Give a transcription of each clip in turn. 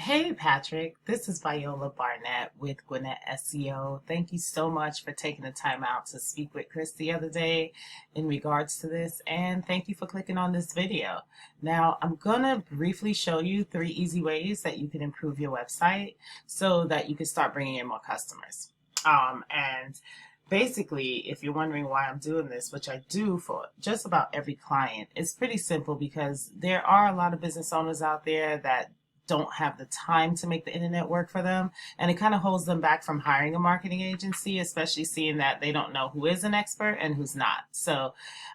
Hey Patrick, this is Viola Barnett with Gwinnett SEO. Thank you so much for taking the time out to speak with Chris the other day in regards to this, and thank you for clicking on this video. Now, I'm gonna briefly show you 3 easy ways that you can improve your website so that you can start bringing in more customers. And basically, if you're wondering why I'm doing this, which I do for just about every client, it's pretty simple because there are a lot of business owners out there that don't have the time to make the internet work for them, and it kind of holds them back from hiring a marketing agency, especially seeing that they don't know who is an expert and who's not. So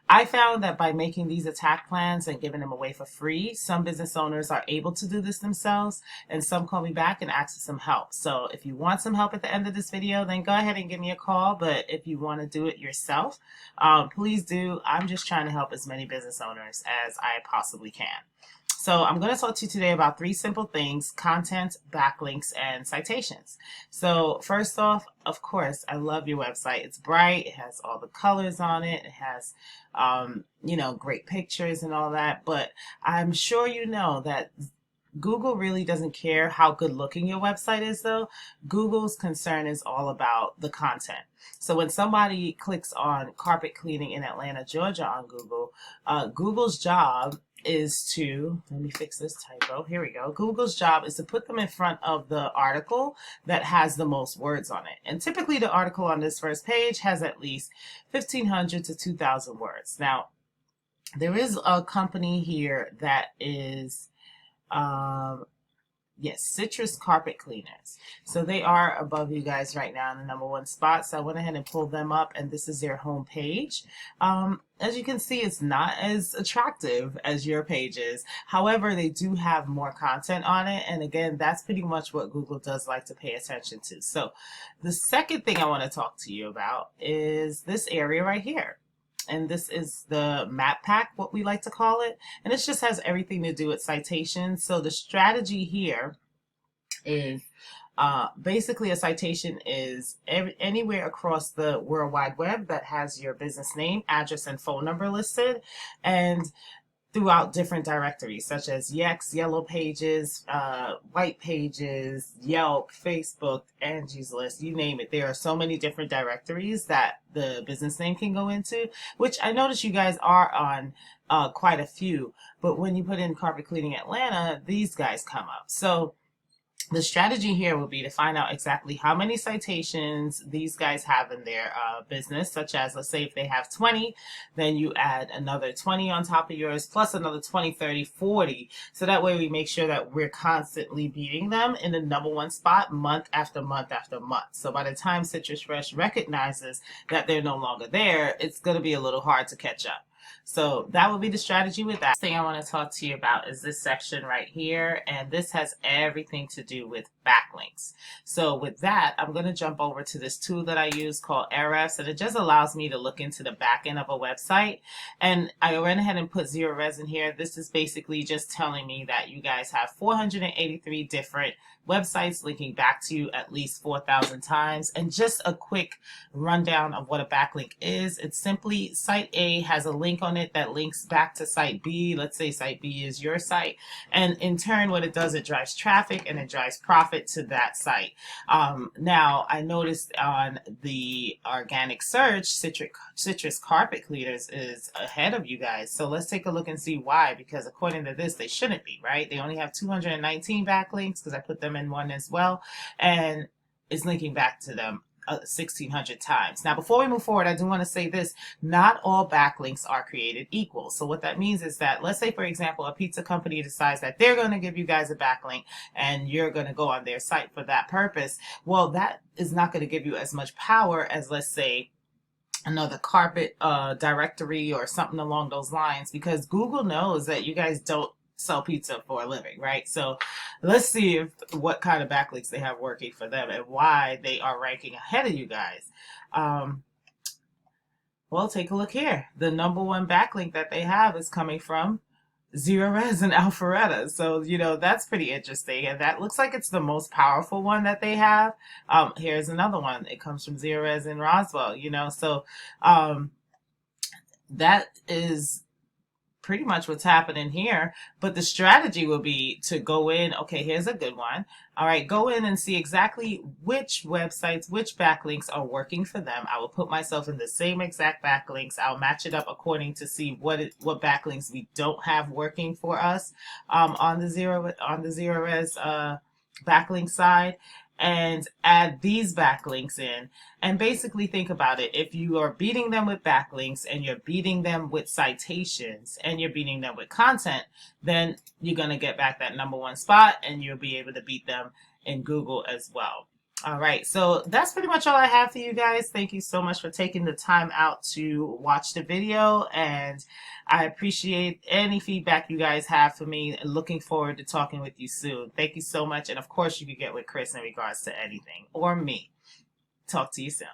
I found that by making these attack plans and giving them away for free, some business owners are able to do this themselves, and some call me back and ask for some help. So if you want some help at the end of this video, then go ahead and give me a call. But if you want to do it yourself, please do. I'm just trying to help as many business owners as I possibly can. So I'm going to talk to you today about 3 simple things: content, backlinks, and citations. So first off, of course, I love your website. It's bright. It has all the colors on it. It has, great pictures and all that. But I'm sure you know that Google really doesn't care how good looking your website is, though. Google's concern is all about the content. So when somebody clicks on carpet cleaning in Atlanta, Georgia on Google, Google's job is to, let me fix this typo, here we go. Google's job is to put them in front of the article that has the most words on it. And typically the article on this first page has at least 1,500 to 2,000 words. Now, there is a company here that is, yes, Citrus Carpet Cleaners. So they are above you guys right now in the #1 spot. So I went ahead and pulled them up, and this is their home page. As you can see, it's not as attractive as your page is. However, they do have more content on it. And again, that's pretty much what Google does like to pay attention to. So the second thing I want to talk to you about is this area right here. And this is the map pack, what we like to call it. And it just has everything to do with citations. So the strategy here is basically a citation is anywhere across the World Wide Web that has your business name, address, and phone number listed, and throughout different directories such as Yext, Yellow Pages, White Pages, Yelp, Facebook, Angie's List, you name it. There are so many different directories that the business name can go into, which I notice you guys are on quite a few. But when you put in Carpet Cleaning Atlanta, these guys come up. So the strategy here will be to find out exactly how many citations these guys have in their business, such as, let's say if they have 20, then you add another 20 on top of yours, plus another 20, 30, 40. So that way we make sure that we're constantly beating them in the #1 spot month after month after month. So by the time Citrus Fresh recognizes that they're no longer there, it's going to be a little hard to catch up. So that would be the strategy with that. The thing I want to talk to you about is this section right here, and this has everything to do with backlinks. So with that, I'm going to jump over to this tool that I use called Zerorez, and it just allows me to look into the back end of a website. And I went ahead and put Zerorez in here. This is basically just telling me that you guys have 483 different websites linking back to you at least 4,000 times. And just a quick rundown of what a backlink is. It's simply site A has a link on it that links back to site B. Let's say site B is your site. And in turn, what it does, it drives traffic and it drives profit to that site. Now, I noticed on the organic search, Citrus Carpet Cleaners is ahead of you guys. So let's take a look and see why, because according to this, they shouldn't be, right? They only have 219 backlinks because I put them in one as well, and it's linking back to them 1,600 times. Now, before we move forward, I do want to say this: not all backlinks are created equal. So what that means is that, let's say, for example, a pizza company decides that they're going to give you guys a backlink and you're going to go on their site for that purpose. Well, that is not going to give you as much power as, let's say, another carpet directory or something along those lines, because Google knows that you guys don't sell pizza for a living, right? So let's see what kind of backlinks they have working for them and why they are ranking ahead of you guys. Well, take a look here. The #1 backlink that they have is coming from Zerorez and Alpharetta. So, that's pretty interesting. And that looks like it's the most powerful one that they have. Here's another one. It comes from Zerorez and Roswell, So that is pretty much what's happening here. But the strategy will be to go in, okay, here's a good one. All right, go in and see exactly which websites, which backlinks are working for them. I will put myself in the same exact backlinks. I'll match it up according to see what backlinks we don't have working for us on the Zerorez backlink side, and add these backlinks in, and basically think about it. If you are beating them with backlinks and you're beating them with citations and you're beating them with content, then you're going to get back that #1 spot, and you'll be able to beat them in Google as well. All right, so that's pretty much all I have for you guys. Thank you so much for taking the time out to watch the video, and I appreciate any feedback you guys have for me. Looking forward to talking with you soon. Thank you so much, and of course you can get with Chris in regards to anything, or me. Talk to you soon.